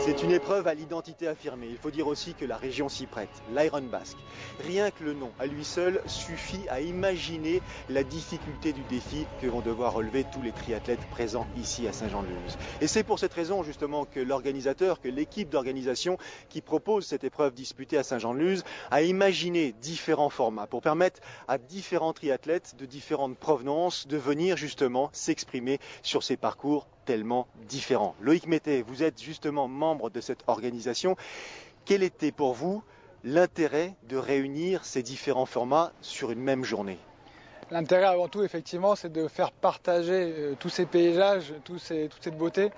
C'est une épreuve à l'identité affirmée. Il faut dire aussi que la région s'y prête, l'Iron Basque. Rien que le nom, à lui seul, suffit à imaginer la difficulté du défi que vont devoir relever tous les triathlètes présents ici à Saint-Jean-de-Luz. Et c'est pour cette raison justement que l'organisateur, que l'équipe d'organisation qui propose cette épreuve disputée à Saint-Jean-de-Luz a imaginé différents formats pour permettre à différents triathlètes de différentes provenances de venir justement s'exprimer sur ces parcours tellement différents. Loïc Mété, vous êtes justement membre de cette organisation. Quel était pour vous l'intérêt de réunir ces différents formats sur une même journée? L'intérêt avant tout, effectivement, c'est de faire partager tous ces paysages, toute cette beauté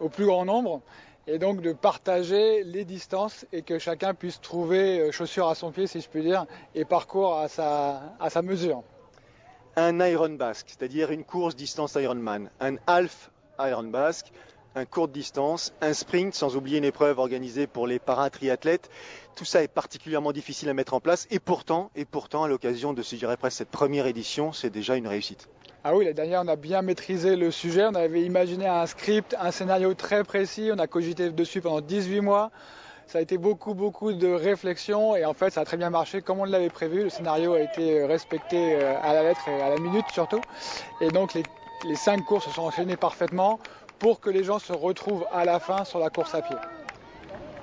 au plus grand nombre et donc de partager les distances et que chacun puisse trouver chaussure à son pied, si je puis dire, et parcours à sa mesure. Un Iron Basque, c'est-à-dire une course distance Ironman, un half Iron Basque, un courte distance, un sprint, sans oublier une épreuve organisée pour les paratriathlètes. Tout ça est particulièrement difficile à mettre en place et pourtant à l'occasion de, je dirais presque, cette première édition, c'est déjà une réussite. Ah oui, la dernière, on a bien maîtrisé le sujet, on avait imaginé un script, un scénario très précis, on a cogité dessus pendant 18 mois. Ça a été beaucoup de réflexion et en fait ça a très bien marché comme on l'avait prévu. Le scénario a été respecté à la lettre et à la minute surtout. Et donc les 5 courses se sont enchaînées parfaitement pour que les gens se retrouvent à la fin sur la course à pied.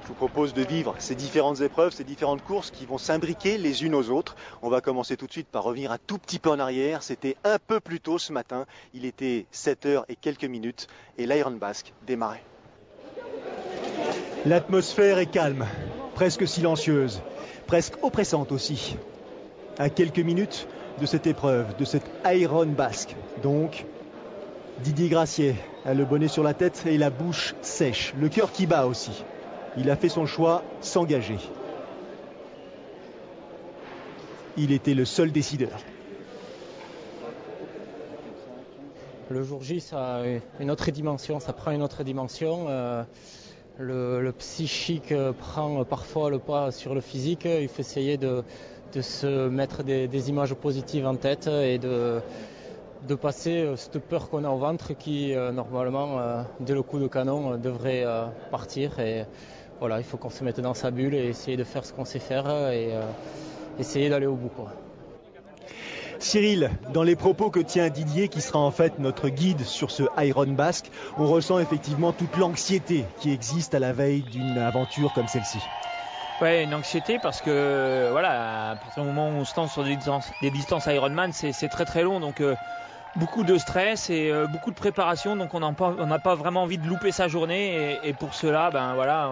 Je vous propose de vivre ces différentes épreuves, ces différentes courses qui vont s'imbriquer les unes aux autres. On va commencer tout de suite par revenir un tout petit peu en arrière. C'était un peu plus tôt ce matin. Il était 7h et quelques minutes et l'Iron Basque démarrait. L'atmosphère est calme, presque silencieuse, presque oppressante aussi. À quelques minutes de cette épreuve, de cette Iron Basque. Donc, Didier Grassier a le bonnet sur la tête et la bouche sèche, le cœur qui bat aussi. Il a fait son choix, s'engager. Il était le seul décideur. Le jour J, ça a une autre dimension, ça prend une autre dimension. Le psychique prend parfois le pas sur le physique. Il faut essayer de se mettre des images positives en tête et de passer cette peur qu'on a au ventre qui, normalement, dès le coup de canon, devrait partir. Et voilà, il faut qu'on se mette dans sa bulle et essayer de faire ce qu'on sait faire et essayer d'aller au bout, quoi. Cyril, dans les propos que tient Didier, qui sera en fait notre guide sur ce Iron Basque, on ressent effectivement toute l'anxiété qui existe à la veille d'une aventure comme celle-ci. Ouais, une anxiété parce que voilà, à partir du moment où on se lance sur des distances Ironman, c'est très long, donc beaucoup de stress et beaucoup de préparation, donc on n'a pas vraiment envie de louper sa journée et pour cela, voilà,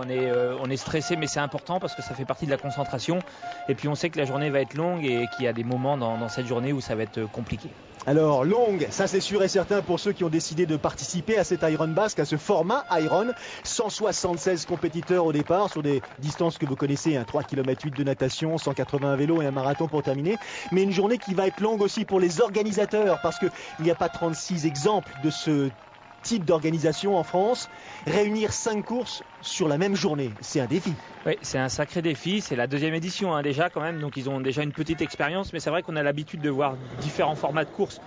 on est stressé, mais c'est important parce que ça fait partie de la concentration et puis on sait que la journée va être longue et qu'il y a des moments dans cette journée où ça va être compliqué. Alors longue, ça c'est sûr et certain pour ceux qui ont décidé de participer à cet Iron Basque, à ce format Iron. 176 compétiteurs au départ sur des distances que vous connaissez, 3 km 8 de natation, 180 vélos et un marathon pour terminer. Mais une journée qui va être longue aussi pour les organisateurs parce qu'il n'y a pas 36 exemples de ce type d'organisation en France. Réunir 5 courses sur la même journée, c'est un défi. Oui, c'est un sacré défi, c'est la 2e édition déjà quand même, donc ils ont déjà une petite expérience, mais c'est vrai qu'on a l'habitude de voir différents formats de courses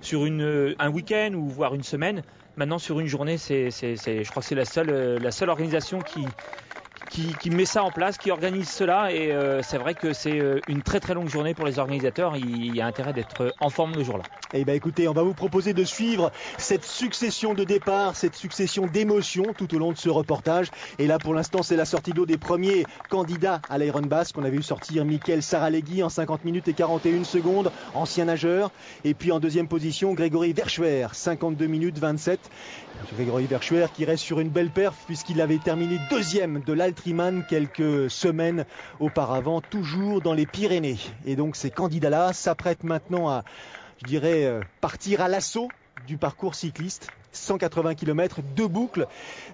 sur un week-end ou voire une semaine. Maintenant sur une journée, je crois que c'est la seule organisation qui met ça en place, qui organise cela et c'est vrai que c'est une très longue journée pour les organisateurs. Il y a intérêt d'être en forme le jour-là. Eh bien écoutez, on va vous proposer de suivre cette succession de départs, cette succession d'émotions tout au long de ce reportage. Et là pour l'instant c'est la sortie d'eau des premiers candidats à l'Iron Basque. On avait vu sortir Mickaël Saralegui en 50 minutes et 41 secondes, ancien nageur. Et puis en deuxième position Grégory Verschuer, 52 minutes 27. Grégory Verschuer qui reste sur une belle perf puisqu'il avait terminé 2e de l'Altriman quelques semaines auparavant, toujours dans les Pyrénées. Et donc ces candidats-là s'apprêtent maintenant à, je dirais, partir à l'assaut du parcours cycliste. 180 km, 2 boucles,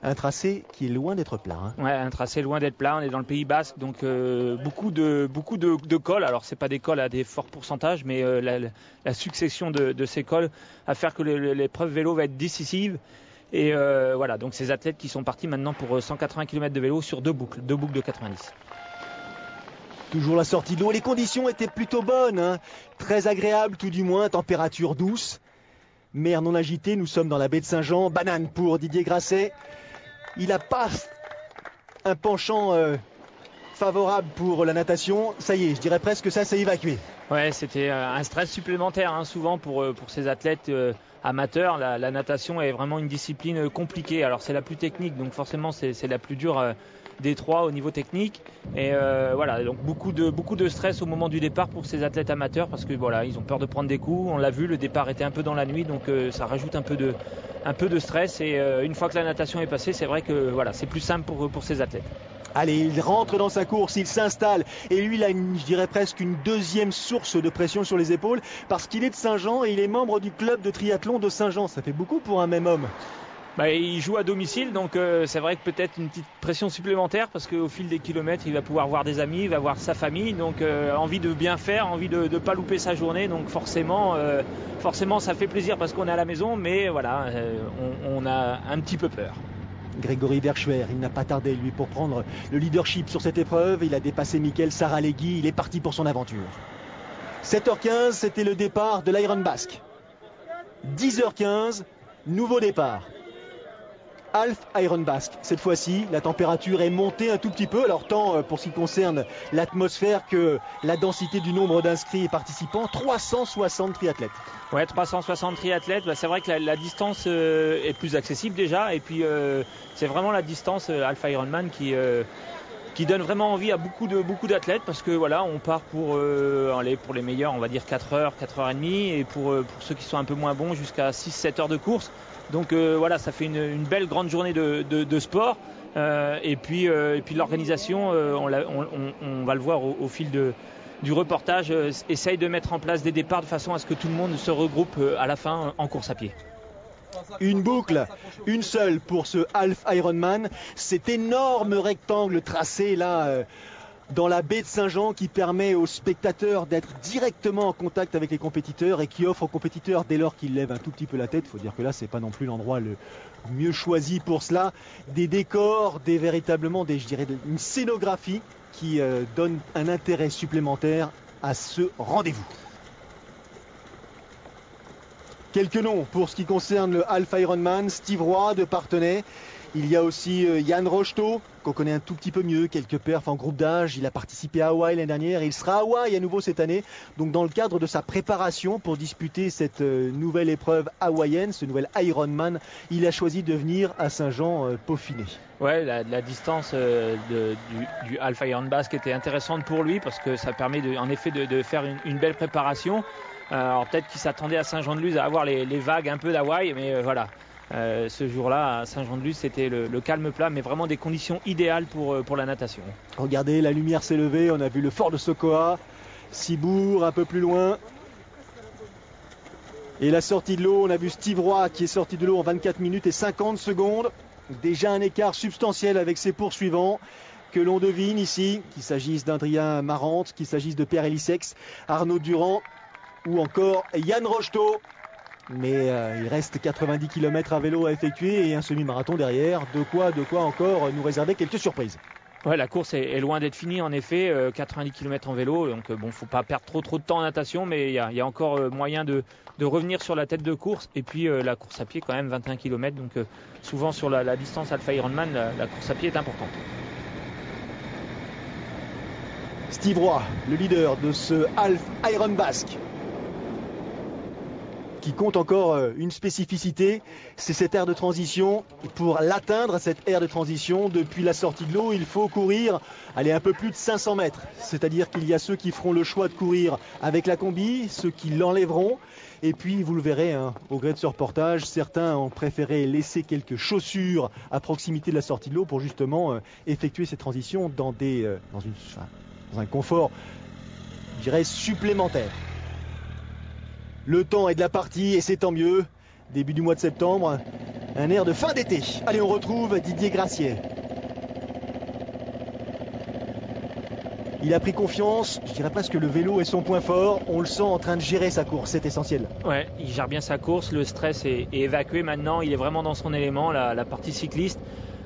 un tracé qui est loin d'être plat. Ouais, un tracé loin d'être plat, on est dans le Pays Basque, donc beaucoup de cols. Alors c'est pas des cols à des forts pourcentages, mais la succession de ces cols va faire que l'épreuve vélo va être décisive. Et voilà, donc ces athlètes qui sont partis maintenant pour 180 km de vélo sur 2 boucles de 90. Toujours la sortie de l'eau, les conditions étaient plutôt bonnes, très agréables tout du moins, température douce. Mer non agitée, nous sommes dans la baie de Saint-Jean. Banane pour Didier Grasset. Il n'a pas un penchant favorable pour la natation. Ça y est, je dirais presque que ça s'est évacué. Ouais, c'était un stress supplémentaire hein, souvent pour ces athlètes amateurs. La natation est vraiment une discipline compliquée. Alors c'est la plus technique, donc forcément c'est la plus dure des trois au niveau technique. Et voilà, donc beaucoup de stress au moment du départ pour ces athlètes amateurs parce que voilà, ils ont peur de prendre des coups. On l'a vu, le départ était un peu dans la nuit, donc ça rajoute un peu de stress. Et une fois que la natation est passée, c'est vrai que voilà, c'est plus simple pour ces athlètes. Allez, il rentre dans sa course, il s'installe et lui il a je dirais presque une deuxième source de pression sur les épaules parce qu'il est de Saint-Jean et il est membre du club de triathlon de Saint-Jean. Ça fait beaucoup pour un même homme. Il joue à domicile, donc c'est vrai que peut-être une petite pression supplémentaire parce qu'au fil des kilomètres il va pouvoir voir des amis, il va voir sa famille, donc envie de bien faire, envie de ne pas louper sa journée, donc forcément ça fait plaisir parce qu'on est à la maison, mais voilà, on a un petit peu peur. Grégory Verchwer, il n'a pas tardé lui pour prendre le leadership sur cette épreuve. Il a dépassé Mickaël Saralegui, il est parti pour son aventure. 7h15, c'était le départ de l'Iron Basque. 10h15, nouveau départ. Half Iron Basque. Cette fois-ci, la température est montée un tout petit peu. Alors tant pour ce qui concerne l'atmosphère que la densité du nombre d'inscrits et participants, 360 triathlètes. Ouais, 360 triathlètes. C'est vrai que la distance est plus accessible déjà. Et puis c'est vraiment la distance Alpha Ironman qui donne vraiment envie à beaucoup d'athlètes parce que voilà, on part pour les meilleurs, on va dire 4 heures, 4h30 et pour ceux qui sont un peu moins bons jusqu'à 6-7 heures de course. Donc voilà, ça fait une belle grande journée de sport et puis l'organisation, on va le voir au fil du reportage, essaye de mettre en place des départs de façon à ce que tout le monde se regroupe à la fin en course à pied. Une boucle, une seule pour ce Half Ironman, cet énorme rectangle tracé là dans la baie de Saint-Jean qui permet aux spectateurs d'être directement en contact avec les compétiteurs et qui offre aux compétiteurs, dès lors qu'ils lèvent un tout petit peu la tête, il faut dire que là c'est pas non plus l'endroit le mieux choisi pour cela, des décors, véritablement une scénographie qui donne un intérêt supplémentaire à ce rendez-vous. Quelques noms pour ce qui concerne le Half Ironman. Steve Roy de Parthenay. Il y a aussi Yann Rocheteau, qu'on connaît un tout petit peu mieux, quelques perfs en groupe d'âge. Il a participé à Hawaï l'année dernière et il sera à Hawaï à nouveau cette année. Donc dans le cadre de sa préparation pour disputer cette nouvelle épreuve hawaïenne, ce nouvel Ironman, il a choisi de venir à Saint-Jean peaufiner. Ouais, la distance du Alpha Iron Basque était intéressante pour lui parce que ça permet en effet de faire une belle préparation. Alors peut-être qu'il s'attendait à Saint-Jean-de-Luz à avoir les vagues un peu d'Hawaï, mais voilà. Ce jour-là, à Saint-Jean-de-Luz, c'était le calme plat, mais vraiment des conditions idéales pour la natation. Regardez, la lumière s'est levée, on a vu le fort de Sokoa, Cibourg un peu plus loin. Et la sortie de l'eau, on a vu Steve Roy qui est sorti de l'eau en 24 minutes et 50 secondes. Déjà un écart substantiel avec ses poursuivants que l'on devine ici, qu'il s'agisse d'Adrien Marante, qu'il s'agisse de Pierre Elissex, Arnaud Durand ou encore Yann Rocheteau. Mais il reste 90 km à vélo à effectuer et un semi-marathon derrière. De quoi encore nous réserver quelques surprises. Ouais, la course est loin d'être finie en effet, 90 km en vélo, donc faut pas perdre trop de temps en natation, mais il y a encore moyen de revenir sur la tête de course. Et puis la course à pied quand même 21 km, donc souvent sur la distance Alpha Ironman, la course à pied est importante. Steve Roy, le leader de ce Half Iron Basque, qui compte encore une spécificité, c'est cette aire de transition. Pour l'atteindre, cette aire de transition, depuis la sortie de l'eau, il faut courir un peu plus de 500 mètres. C'est-à-dire qu'il y a ceux qui feront le choix de courir avec la combi, ceux qui l'enlèveront. Et puis, vous le verrez au gré de ce reportage, certains ont préféré laisser quelques chaussures à proximité de la sortie de l'eau pour justement effectuer cette transition dans un confort, je dirais, supplémentaire. Le temps est de la partie et c'est tant mieux. Début du mois de septembre, un air de fin d'été. Allez, on retrouve Didier Gracier. Il a pris confiance, je dirais presque que le vélo est son point fort. On le sent en train de gérer sa course, c'est essentiel. Ouais, il gère bien sa course, le stress est évacué maintenant, il est vraiment dans son élément, la partie cycliste.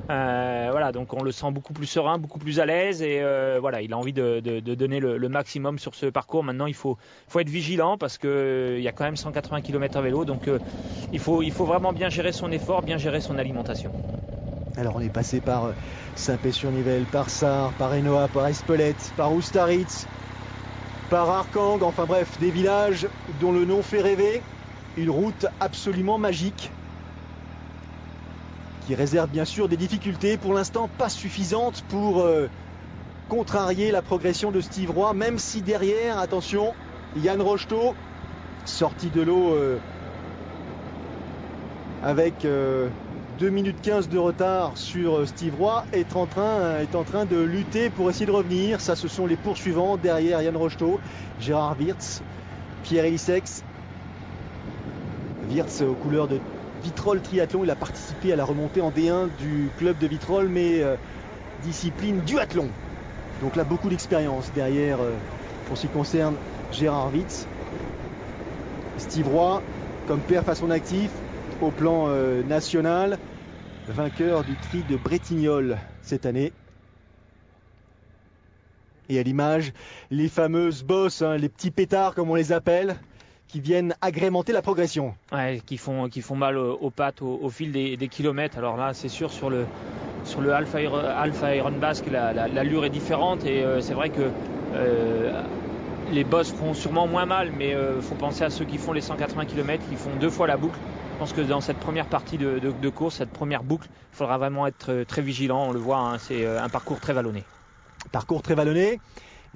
Voilà, donc on le sent beaucoup plus serein, beaucoup plus à l'aise et voilà, il a envie de donner le maximum sur ce parcours. Maintenant, il faut être vigilant parce que il y a quand même 180 km à vélo, donc il faut vraiment bien gérer son effort, bien gérer son alimentation. Alors on est passé par Saint-Pé-sur-Nivelle, par Sarre, par Enoa, par Espelette, par Oustaritz, par Arkang, enfin bref, des villages dont le nom fait rêver. Une route absolument magique qui réserve bien sûr des difficultés, pour l'instant pas suffisantes pour contrarier la progression de Steve Roy, même si derrière, attention, Yann Rocheteau, sorti de l'eau avec 2 minutes 15 de retard sur Steve Roy, est en train de lutter pour essayer de revenir. Ça, ce sont les poursuivants derrière Yann Rocheteau, Gérard Wirtz, Pierre Elissex. Wirtz aux couleurs de Vitrolles Triathlon, il a participé à la remontée en D1 du club de Vitrolles, mais discipline duathlon. Donc là, beaucoup d'expérience derrière pour ce qui concerne Gérard Wirtz. Steve Roy, comme perf à son actif au plan national, vainqueur du tri de Bretignolles cette année. Et à l'image, les fameuses bosses, hein, les petits pétards comme on les appelle, qui viennent agrémenter la progression. Ouais, qui font mal aux pattes au fil des kilomètres. Alors là, c'est sûr, sur le Alpha Iron Basque, l'allure est différente, et c'est vrai que les bosses feront sûrement moins mal, mais faut penser à ceux qui font les 180 km, qui font 2 fois la boucle. Je pense que dans cette première partie de course, cette première boucle, il faudra vraiment être très vigilant. On le voit, hein, c'est un parcours très vallonné. Parcours très vallonné.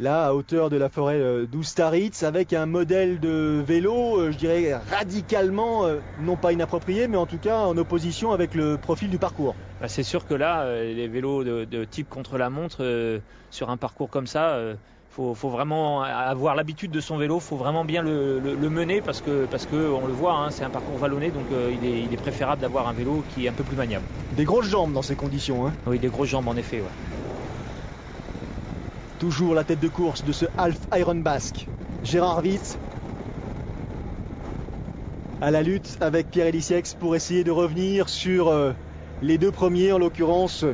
Là, à hauteur de la forêt d'Oustaritz, avec un modèle de vélo, je dirais radicalement, non pas inapproprié, mais en tout cas en opposition avec le profil du parcours. Bah, c'est sûr que là, les vélos de type contre-la-montre, sur un parcours comme ça, faut vraiment avoir l'habitude de son vélo, faut vraiment bien le mener, parce que on le voit, hein, c'est un parcours vallonné, donc il est préférable d'avoir un vélo qui est un peu plus maniable. Des grosses jambes dans ces conditions, hein. Oui, des grosses jambes en effet, ouais. Toujours la tête de course de ce Half Iron Basque. Gérard Wirtz à la lutte avec Pierre Elissex pour essayer de revenir sur les 2 premiers, en l'occurrence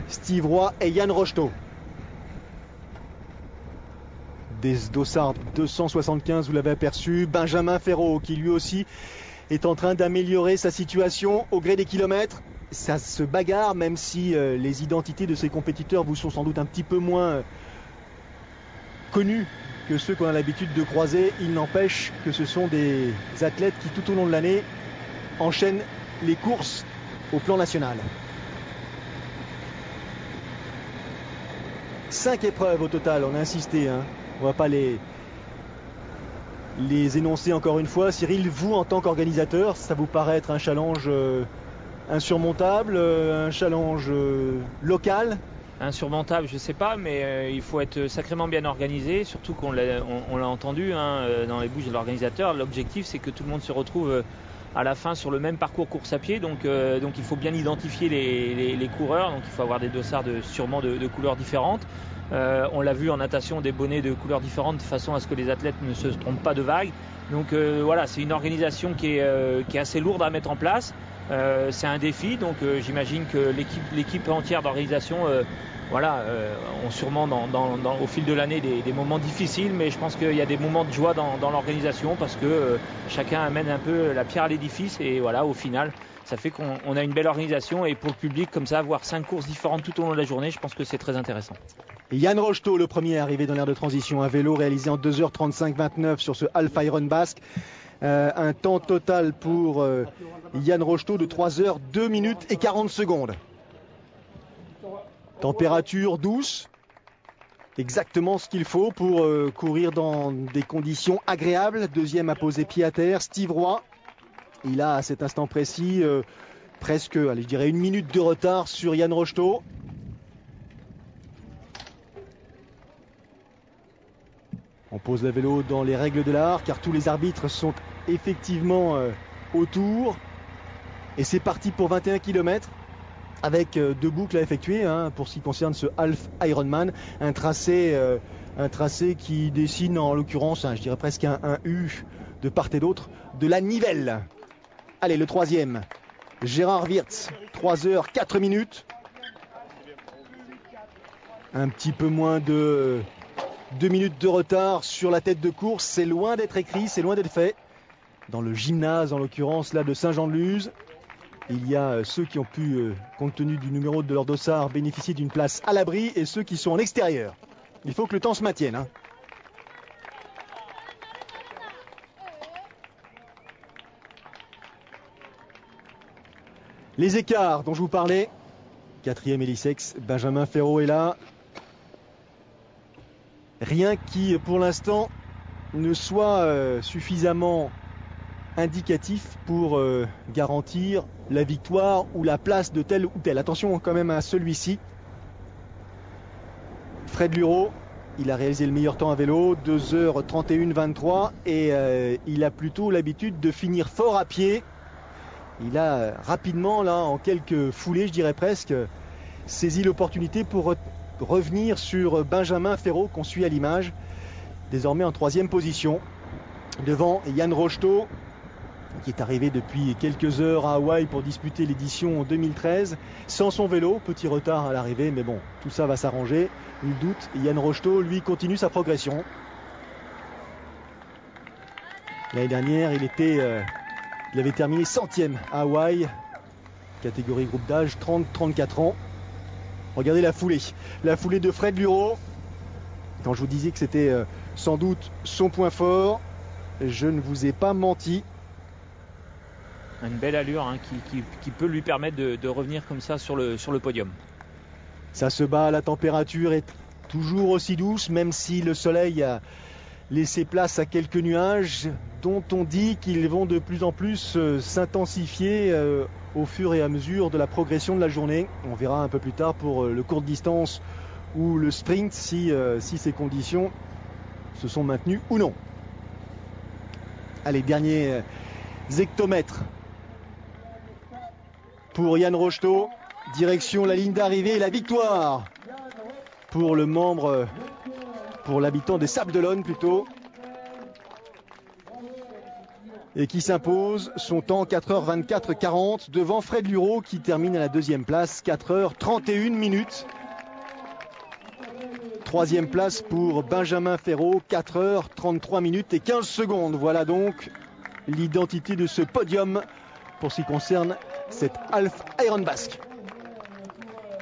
Steve Roy et Yann Rocheteau. Des dossards 275, vous l'avez aperçu. Benjamin Ferraud qui lui aussi est en train d'améliorer sa situation au gré des kilomètres. Ça se bagarre, même si les identités de ces compétiteurs vous sont sans doute un petit peu moins connus que ceux qu'on a l'habitude de croiser. Il n'empêche que ce sont des athlètes qui tout au long de l'année enchaînent les courses au plan national. 5 épreuves au total, on a insisté, hein. On ne va pas les énoncer encore une fois. Cyril, vous en tant qu'organisateur, ça vous paraît être un challenge insurmontable, un challenge local? Insurmontable, je ne sais pas, mais il faut être sacrément bien organisé, surtout qu'on l'a entendu, hein, dans les bouches de l'organisateur. L'objectif, c'est que tout le monde se retrouve à la fin sur le même parcours course à pied, donc il faut bien identifier les coureurs, donc il faut avoir des dossards sûrement de couleurs différentes. On l'a vu en natation, des bonnets de couleurs différentes de façon à ce que les athlètes ne se trompent pas de vague. Donc voilà, c'est une organisation qui est assez lourde à mettre en place. C'est un défi, donc j'imagine que l'équipe entière d'organisation ont sûrement au fil de l'année des moments difficiles, mais je pense qu'il y a des moments de joie dans l'organisation, parce que chacun amène un peu la pierre à l'édifice, et voilà, au final ça fait qu'on a une belle organisation, et pour le public comme ça, avoir 5 courses différentes tout au long de la journée, je pense que c'est très intéressant. Yann Rocheteau, le premier arrivé dans l'aire de transition, un vélo réalisé en 2h35-29 sur ce Alpha Iron Basque. Un temps total pour Yann Rocheteau de 3h 2 minutes et 40 secondes. Température douce, exactement ce qu'il faut pour courir dans des conditions agréables. Deuxième à poser pied à terre, Steve Roy. Il a à cet instant précis presque, je dirais 1 minute de retard sur Yann Rocheteau. On pose le vélo dans les règles de l'art, car tous les arbitres sont effectivement autour. Et c'est parti pour 21 km avec 2 boucles à effectuer, hein, pour ce qui concerne ce Half Ironman. Un tracé qui dessine en l'occurrence, je dirais presque un U de part et d'autre de la Nivelle. Allez, le troisième, Gérard Wirtz, 3h 4 minutes. Un petit peu moins de 2 minutes de retard sur la tête de course. C'est loin d'être écrit, c'est loin d'être fait. Dans le gymnase, en l'occurrence là de Saint-Jean-de-Luz. Il y a ceux qui ont pu, compte tenu du numéro de leur dossard, bénéficier d'une place à l'abri et ceux qui sont en extérieur. Il faut que le temps se maintienne, hein. Les écarts dont je vous parlais. 4e Elisex, Benjamin Ferraud est là. Rien qui, pour l'instant, ne soit suffisamment indicatif pour garantir la victoire ou la place de tel ou tel. Attention quand même à celui-ci. Fred Luro, il a réalisé le meilleur temps à vélo, 2h31-23, et il a plutôt l'habitude de finir fort à pied. Il a rapidement, là, en quelques foulées, je dirais presque, saisi l'opportunité pour revenir sur Benjamin Ferraud, qu'on suit à l'image, désormais en 3e position, devant Yann Rocheteau, qui est arrivé depuis quelques heures à Hawaï pour disputer l'édition 2013, sans son vélo, petit retard à l'arrivée, mais bon, tout ça va s'arranger, nul doute. Et Yann Rocheteau, lui, continue sa progression. L'année dernière, il avait terminé 100e à Hawaï, catégorie groupe d'âge 30-34 ans. Regardez la foulée de Fred Luro. Quand je vous disais que c'était sans doute son point fort, je ne vous ai pas menti. Une belle allure, hein, qui peut lui permettre de revenir comme ça sur le podium. Ça se bat, la température est toujours aussi douce, même si le soleil a laissé place à quelques nuages dont on dit qu'ils vont de plus en plus s'intensifier au fur et à mesure de la progression de la journée. On verra un peu plus tard pour le courte distance ou le sprint si ces conditions se sont maintenues ou non. Allez, dernier hectomètre pour Yann Rocheteau, direction la ligne d'arrivée et la victoire pour l'habitant des Sables-d'Olonne plutôt, et qui s'impose son temps 4h24-40 devant Fred Luro qui termine à la 2e place, 4h31 minutes. 3e place pour Benjamin Ferraud, 4h33 minutes et 15 secondes. Voilà donc l'identité de ce podium pour ce qui concerne cette Half Iron Basque.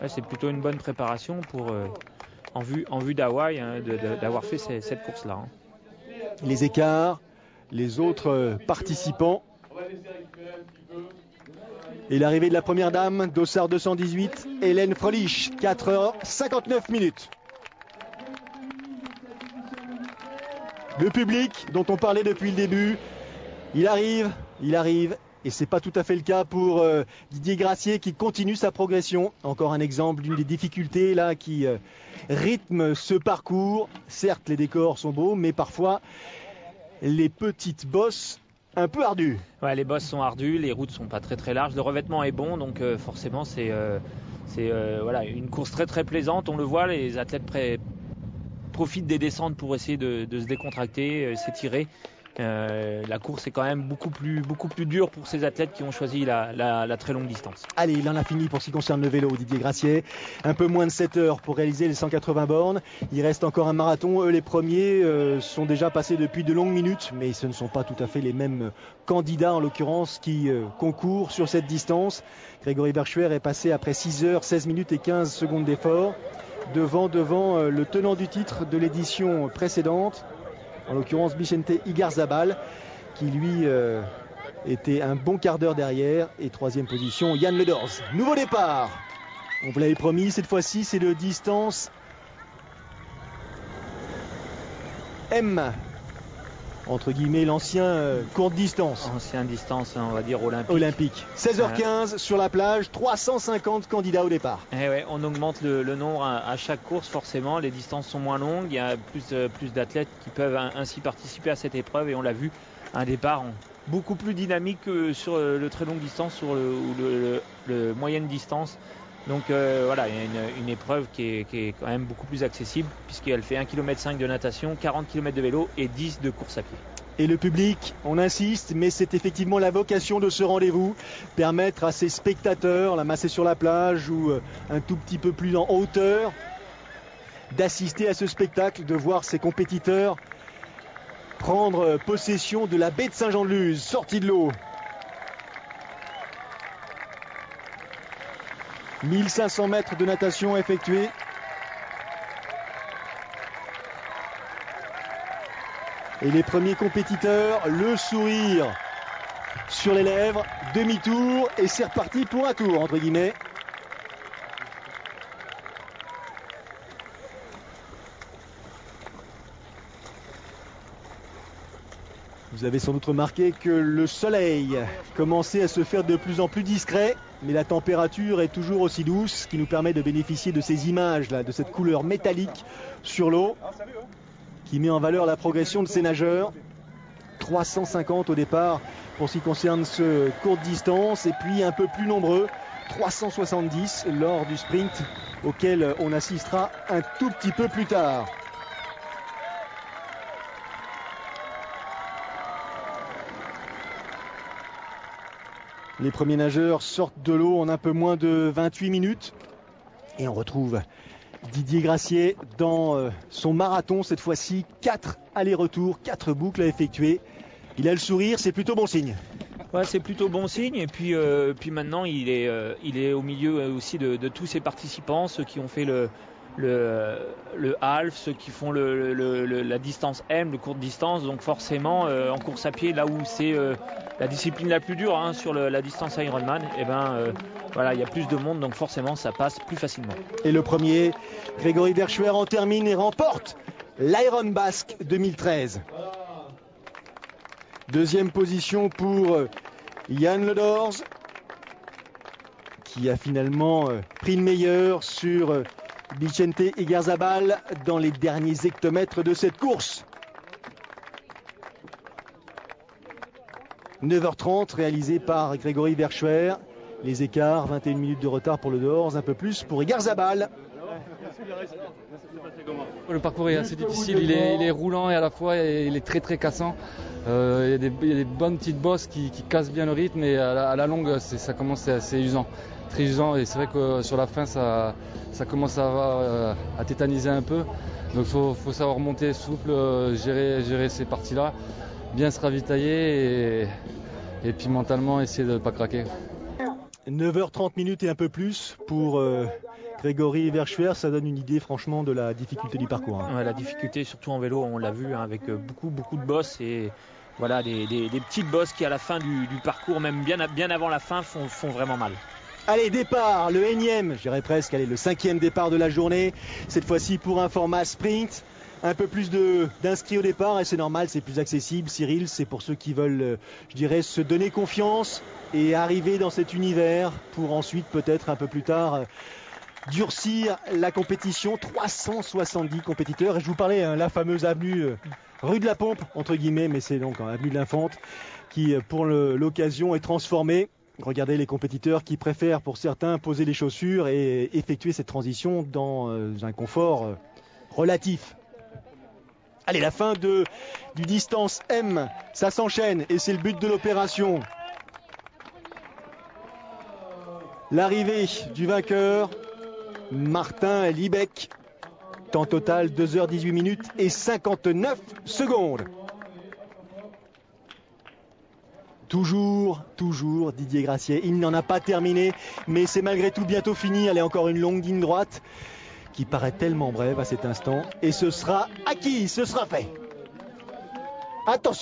Ouais, c'est plutôt une bonne préparation pour, en vue d'Hawaï, hein, d'avoir fait cette course-là. Hein. Les écarts, les autres participants. Et l'arrivée de la première dame, dossard 218, Hélène Frolich, 4h59 minutes. Le public dont on parlait depuis le début, il arrive, et c'est pas tout à fait le cas pour Didier Gracier qui continue sa progression. Encore un exemple d'une des difficultés là qui rythme ce parcours. Certes, les décors sont beaux, mais parfois les petites bosses un peu ardues. Ouais, les bosses sont ardues, les routes sont pas très très larges, le revêtement est bon, donc forcément c'est voilà, une course très très plaisante. On le voit, les athlètes profitent des descentes pour essayer de se décontracter, s'étirer. La course est quand même beaucoup plus dure pour ces athlètes qui ont choisi la très longue distance. Allez, il en a fini pour ce qui concerne le vélo, Didier Gracier. Un peu moins de 7 heures pour réaliser les 180 bornes. Il reste encore un marathon. Eux, les premiers, sont déjà passés depuis de longues minutes, mais ce ne sont pas tout à fait les mêmes candidats, en l'occurrence, qui concourent sur cette distance. Grégory Berchuer est passé après 6 heures, 16 minutes et 15 secondes d'effort, devant le tenant du titre de l'édition précédente, en l'occurrence Vicente Igarzabal, qui lui était un bon quart d'heure derrière. Et 3e position, Yann Ledors. Nouveau départ, on vous l'avait promis, cette fois-ci c'est de distance M, entre guillemets l'ancien courte distance. Ancien distance, on va dire olympique. 16h15 sur la plage, 350 candidats au départ. Et ouais, on augmente le nombre à chaque course forcément, les distances sont moins longues, il y a plus d'athlètes qui peuvent ainsi participer à cette épreuve, et on l'a vu, un départ beaucoup plus dynamique que sur le très longue distance, sur le moyenne distance. Donc voilà, il y a une épreuve qui est quand même beaucoup plus accessible, puisqu'elle fait 1,5 km de natation, 40 km de vélo et 10 de course à pied. Et le public, on insiste, mais c'est effectivement la vocation de ce rendez-vous, permettre à ces spectateurs, la massée sur la plage ou un tout petit peu plus en hauteur, d'assister à ce spectacle, de voir ces compétiteurs prendre possession de la baie de Saint-Jean-de-Luz, sortie de l'eau. 1500 mètres de natation effectués. Et les premiers compétiteurs, le sourire sur les lèvres, demi-tour et c'est reparti pour un tour entre guillemets. Vous avez sans doute remarqué que le soleil commençait à se faire de plus en plus discret, mais la température est toujours aussi douce, ce qui nous permet de bénéficier de ces images là, de cette couleur métallique sur l'eau, qui met en valeur la progression de ces nageurs. 350 au départ pour ce qui concerne ce courte distance, et puis un peu plus nombreux, 370 lors du sprint auquel on assistera un tout petit peu plus tard. Les premiers nageurs sortent de l'eau en un peu moins de 28 minutes. Et on retrouve Didier Gracier dans son marathon, cette fois-ci 4 allers-retours, 4 boucles à effectuer. Il a le sourire, c'est plutôt bon signe. Ouais, c'est plutôt bon signe. Et puis maintenant, il est au milieu aussi de tous ses participants, ceux qui ont fait le half, ceux qui font la distance M, le courte distance. Donc forcément, en course à pied, là où c'est la discipline la plus dure sur la distance Ironman, et voilà, il y a plus de monde, donc forcément ça passe plus facilement. Et le premier, Grégory Verschuer en termine et remporte l'Iron Basque 2013. Deuxième position pour Yann Ledors, qui a finalement pris le meilleur sur Vicente Igarzabal dans les derniers hectomètres de cette course. 9h30 réalisé par Grégory Verschuer. Les écarts, 21 minutes de retard pour Ledors, un peu plus pour Igarzabal. Le parcours est assez difficile, il est roulant et à la fois il est très très cassant. Il y a des bonnes petites bosses qui cassent bien le rythme, et à la longue ça commence à assez usant, très usant, et c'est vrai que sur la fin ça commence à tétaniser un peu. Donc faut savoir monter souple, gérer ces parties-là, bien se ravitailler et puis mentalement essayer de ne pas craquer. 9h30 minutes et un peu plus pour Grégory Verschuer, ça donne une idée franchement de la difficulté du parcours. Ouais, la difficulté surtout en vélo, on l'a vu avec beaucoup de bosses, et voilà, des petites bosses qui à la fin du parcours, même bien avant la fin, font vraiment mal. Allez, départ, le énième, je dirais presque, le 5e départ de la journée, cette fois-ci pour un format sprint. Un peu plus d'inscrits au départ, et c'est normal, c'est plus accessible. Cyril, c'est pour ceux qui veulent, je dirais, se donner confiance et arriver dans cet univers pour ensuite peut-être un peu plus tard durcir la compétition. 370 compétiteurs, et je vous parlais, la fameuse avenue rue de la Pompe, entre guillemets, mais c'est donc avenue de l'Infante, qui pour l'occasion est transformée. Regardez les compétiteurs qui préfèrent pour certains poser les chaussures et effectuer cette transition dans un confort relatif. Allez, la fin du distance M, ça s'enchaîne et c'est le but de l'opération. L'arrivée du vainqueur, Martin Liebeck. Temps total 2h18 minutes et 59 secondes. Toujours Didier Gracier. Il n'en a pas terminé, mais c'est malgré tout bientôt fini. Allez, encore une longue ligne droite qui paraît tellement brève à cet instant. Et ce sera acquis, ce sera fait.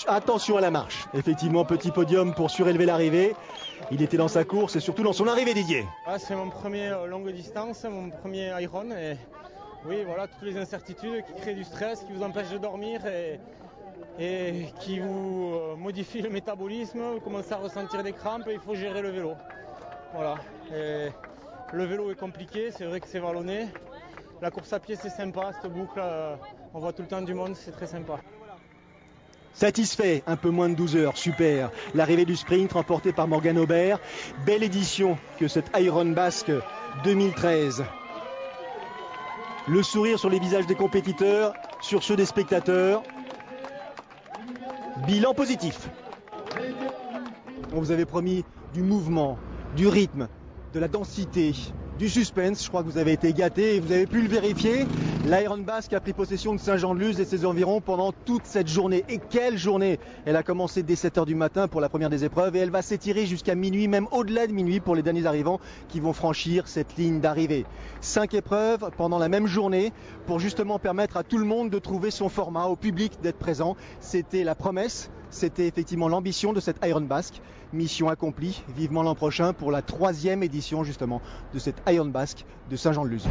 Attention à la marche. Effectivement, petit podium pour surélever l'arrivée. Il était dans sa course et surtout dans son arrivée, Didier. C'est mon premier longue distance, mon premier Iron. Et oui, voilà, toutes les incertitudes qui créent du stress, qui vous empêchent de dormir et qui vous modifient le métabolisme. Vous commencez à ressentir des crampes et il faut gérer le vélo. Voilà. Et le vélo est compliqué, c'est vrai que c'est vallonné. La course à pied, c'est sympa, cette boucle, on voit tout le temps du monde, c'est très sympa. Satisfait, un peu moins de 12 heures, super. L'arrivée du sprint remportée par Morgan Aubert. Belle édition que cette Iron Basque 2013. Le sourire sur les visages des compétiteurs, sur ceux des spectateurs. Bilan positif. On vous avait promis du mouvement, du rythme, de la densité, du suspense. Je crois que vous avez été gâtés et vous avez pu le vérifier. L'Iron Basque a pris possession de Saint-Jean-de-Luz et ses environs pendant toute cette journée. Et quelle journée! Elle a commencé dès 7h du matin pour la première des épreuves et elle va s'étirer jusqu'à minuit, même au-delà de minuit pour les derniers arrivants qui vont franchir cette ligne d'arrivée. 5 épreuves pendant la même journée pour justement permettre à tout le monde de trouver son format, au public d'être présent. C'était la promesse, c'était effectivement l'ambition de cette Iron Basque. Mission accomplie, vivement l'an prochain pour la 3e édition justement de cette Iron Basque de Saint-Jean-de-Luz.